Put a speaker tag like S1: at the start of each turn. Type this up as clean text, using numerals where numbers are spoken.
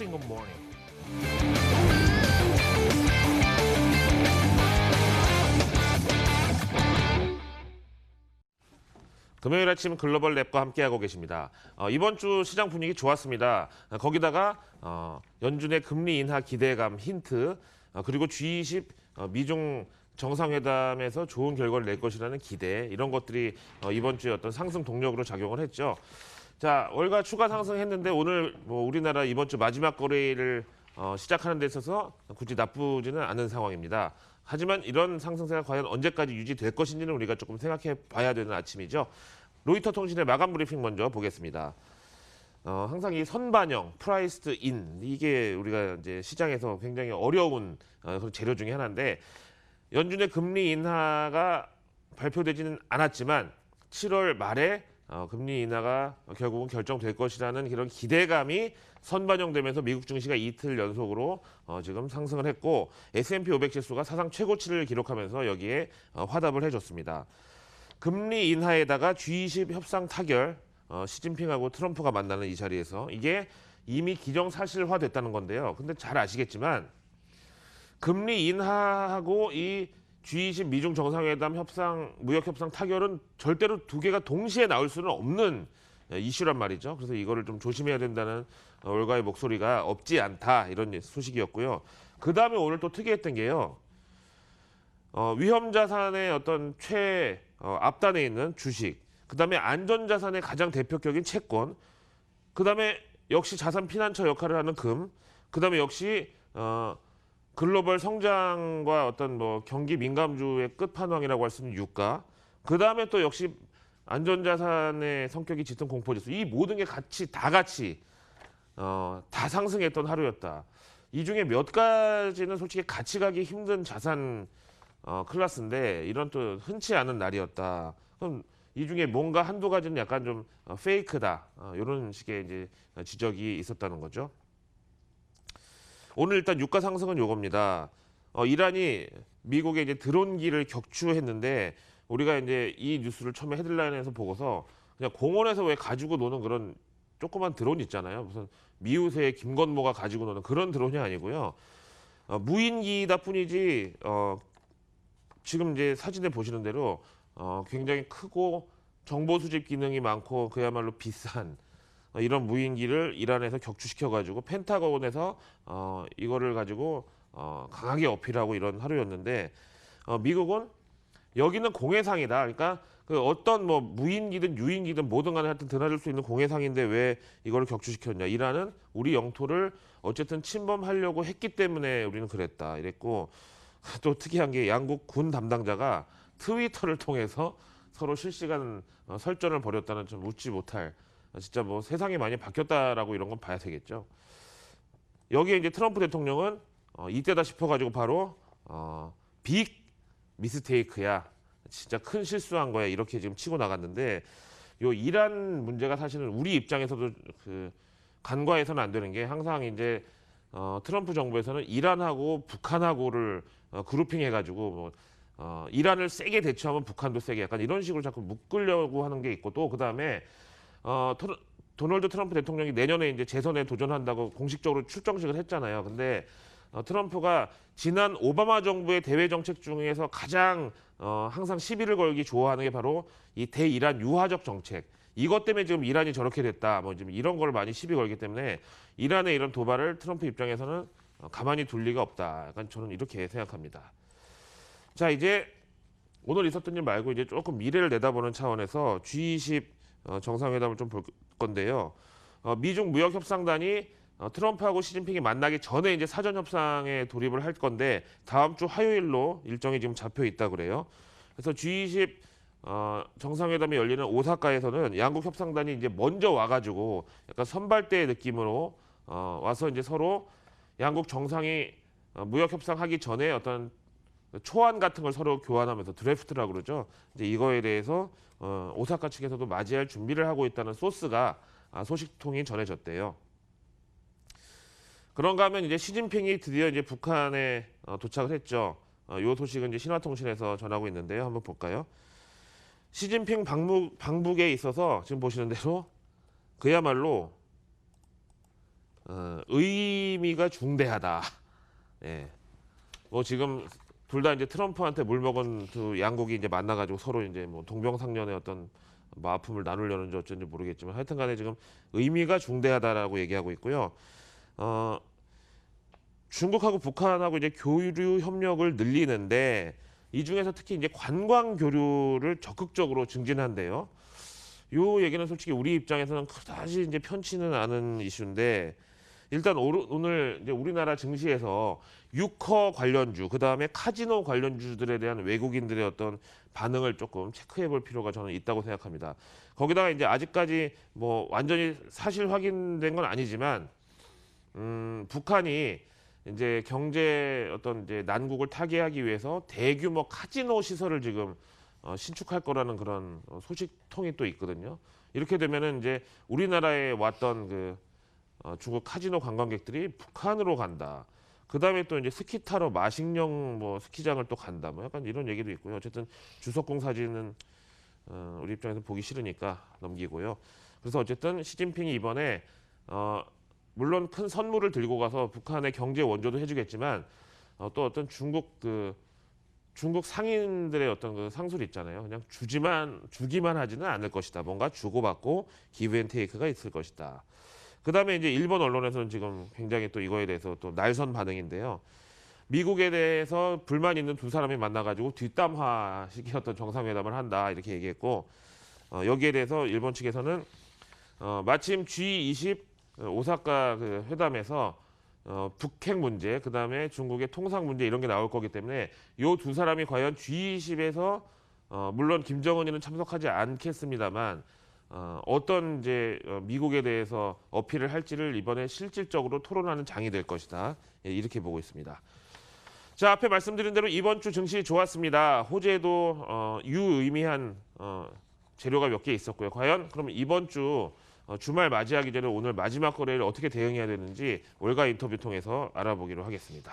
S1: single morning. 금요일 아침 글로벌 랩과 함께하고 계십니다. 이번 주 시장 분위기 좋았습니다. 거기다가 연준의 금리 인하 기대감 힌트, 그리고 G20 미중 정상회담에서 좋은 결과를 낼 것이라는 기대, 이런 것들이 이번 주에 어떤 상승 동력으로 작용을 했죠. 자, 월가 추가 상승했는데 오늘 뭐 우리나라 이번 주 마지막 거래일을 시작하는 데 있어서 굳이 나쁘지는 않은 상황입니다. 하지만 이런 상승세가 과연 언제까지 유지될 것인지는 우리가 조금 생각해 봐야 되는 아침이죠. 로이터 통신의 마감 브리핑 먼저 보겠습니다. 항상 이 선반영, 프라이스드 인, 이게 우리가 이제 시장에서 굉장히 어려운 그런 재료 중에 하나인데, 연준의 금리 인하가 발표되지는 않았지만 7월 말에 금리 인하가 결국은 결정될 것이라는 그런 기대감이 선반영되면서 미국 증시가 이틀 연속으로 지금 상승을 했고, S&P 500 지수가 사상 최고치를 기록하면서 여기에 화답을 해줬습니다. 금리 인하에다가 G20 협상 타결, 시진핑하고 트럼프가 만나는 이 자리에서 이게 이미 기정사실화됐다는 건데요. 근데 잘 아시겠지만 금리 인하하고 이 G20 미중 정상회담 협상, 무역 협상 타결은 절대로 두 개가 동시에 나올 수는 없는 이슈란 말이죠. 그래서 이거를 좀 조심해야 된다는 월가의 목소리가 없지 않다, 이런 소식이었고요. 그 다음에 오늘 또 특이했던 게요. 위험자산의 어떤 앞단에 있는 주식, 그 다음에 안전자산의 가장 대표격인 채권, 그 다음에 역시 자산 피난처 역할을 하는 금, 그 다음에 역시 글로벌 성장과 어떤 뭐 경기 민감주의 끝판왕이라고 할 수 있는 유가, 그 다음에 또 역시 안전자산의 성격이 짙은 공포지수, 이 모든 게 다 같이 다 상승했던 하루였다. 이 중에 몇 가지는 솔직히 같이 가기 힘든 자산 클래스인데 이런 또 흔치 않은 날이었다. 그럼 이 중에 뭔가 한두 가지는 약간 좀 페이크다, 이런 식의 이제 지적이 있었다는 거죠. 오늘 일단 유가 상승은 요겁니다. 이란이 미국에 이제 드론기를 격추했는데, 우리가 이제 이 뉴스를 처음에 헤드라인에서 보고서 그냥 공원에서 왜 가지고 노는 그런 조그만 드론 있잖아요. 무슨 미우새 김건모가 가지고 노는 그런 드론이 아니고요. 무인기다 뿐이지 지금 이제 사진에 보시는 대로 굉장히 크고 정보 수집 기능이 많고 그야말로 비싼 이런 무인기를 이란에서 격추시켜가지고 펜타곤에서 이거를 가지고 강하게 어필하고 이런 하루였는데, 미국은 여기는 공해상이다. 그러니까 그 어떤 뭐 무인기든 유인기든 뭐든 간에 하여튼 드나들 수 있는 공해상인데 왜 이걸 격추시켰냐. 이란은 우리 영토를 어쨌든 침범하려고 했기 때문에 우리는 그랬다, 이랬고, 또 특이한 게 양국 군 담당자가 트위터를 통해서 서로 실시간 설전을 벌였다는 좀 웃지 못할, 진짜 뭐 세상이 많이 바뀌었다라고 이런 건 봐야 되겠죠. 여기에 이제 트럼프 대통령은 이때다 싶어가지고 바로 빅 미스테이크야, 진짜 큰 실수한 거야, 이렇게 지금 치고 나갔는데, 요 이란 문제가 사실은 우리 입장에서도 그 간과해서는 안 되는 게, 항상 이제 트럼프 정부에서는 이란하고 북한하고를 그룹핑해가지고 뭐 이란을 세게 대처하면 북한도 세게, 약간 이런 식으로 자꾸 묶으려고 하는 게 있고, 또 그 다음에 도널드 트럼프 대통령이 내년에 이제 재선에 도전한다고 공식적으로 출정식을 했잖아요. 근데 트럼프가 지난 오바마 정부의 대외 정책 중에서 가장 항상 시비를 걸기 좋아하는 게 바로 이 대이란 유화적 정책. 이것 때문에 지금 이란이 저렇게 됐다, 뭐 지금 이런 걸 많이 시비 걸기 때문에 이란의 이런 도발을 트럼프 입장에서는 가만히 둘 리가 없다. 약간 저는 이렇게 생각합니다. 자, 이제 오늘 있었던 일 말고 이제 조금 미래를 내다보는 차원에서 G20 정상회담을 좀 볼 건데요. 미중 무역협상단이 트럼프하고 시진핑이 만나기 전에 이제 사전 협상에 돌입을 할 건데, 다음 주 화요일로 일정이 지금 잡혀 있다 그래요. 그래서 G20 정상회담이 열리는 오사카에서는 양국 협상단이 이제 먼저 와가지고 약간 선발대 느낌으로 와서 이제 서로 양국 정상이 무역 협상하기 전에 어떤 초안 같은 걸 서로 교환하면서 드래프트라고 그러죠. 이제 이거에 대해서 오사카 측에서도 맞이할 준비를 하고 있다는 소스가 소식통이 전해졌대요. 그런가 하면 이제 시진핑이 드디어 이제 북한에 도착을 했죠. 이 소식은 이제 신화통신에서 전하고 있는데요. 한번 볼까요? 시진핑 방북에 있어서 지금 보시는 대로 그야말로 의미가 중대하다. 예. 뭐 지금 둘 다 이제 트럼프한테 물먹은 두 양국이 이제 만나가지고 서로 이제 뭐 동병상련의 어떤 뭐 아픔을 나누려는지 어쩐지 모르겠지만 하여튼간에 지금 의미가 중대하다라고 얘기하고 있고요. 어, 중국하고 북한하고 이제 교류 협력을 늘리는데 이 중에서 특히 이제 관광 교류를 적극적으로 증진한대요. 요 얘기는 솔직히 우리 입장에서는 그다지 이제 편치는 않은 이슈인데 일단 오늘 이제 우리나라 증시에서 유커 관련주, 그 다음에 카지노 관련주들에 대한 외국인들의 어떤 반응을 조금 체크해 볼 필요가 저는 있다고 생각합니다. 거기다가 이제 아직까지 뭐 완전히 사실 확인된 건 아니지만, 북한이 이제 경제 어떤 이제 난국을 타개하기 위해서 대규모 카지노 시설을 지금 신축할 거라는 그런 소식통이 또 있거든요. 이렇게 되면은 이제 우리나라에 왔던 그 중국 카지노 관광객들이 북한으로 간다. 그 다음에 또 이제 스키 타러 마식령 뭐 스키장을 또 간다. 뭐 약간 이런 얘기도 있고요. 어쨌든 주석공 사진은 우리 입장에서 보기 싫으니까 넘기고요. 그래서 어쨌든 시진핑이 이번에 물론 큰 선물을 들고 가서 북한의 경제 원조도 해주겠지만 또 어떤 중국 상인들의 어떤 그 상술 있잖아요. 그냥 주기만 하지는 않을 것이다. 뭔가 주고받고 기브앤테이크가 있을 것이다. 그다음에 이제 일본 언론에서는 지금 굉장히 또 이거에 대해서 또 날선 반응인데요. 미국에 대해서 불만 있는 두 사람이 만나가지고 뒷담화식의 어떤 정상회담을 한다 이렇게 얘기했고 여기에 대해서 일본 측에서는 마침 G20 오사카 그 회담에서 북핵 문제, 그다음에 중국의 통상 문제 이런 게 나올 거기 때문에 요 두 사람이 과연 G20에서 물론 김정은이는 참석하지 않겠습니다만 어떤 이제 미국에 대해서 어필을 할지를 이번에 실질적으로 토론하는 장이 될 것이다. 예, 이렇게 보고 있습니다. 자, 앞에 말씀드린 대로 이번 주 증시 좋았습니다. 호재도 유의미한 재료가 몇 개 있었고요. 과연 그러면 이번 주 주말 맞이하기 전에 오늘 마지막 거래일 어떻게 대응해야 되는지 월가 인터뷰 통해서 알아보기로 하겠습니다.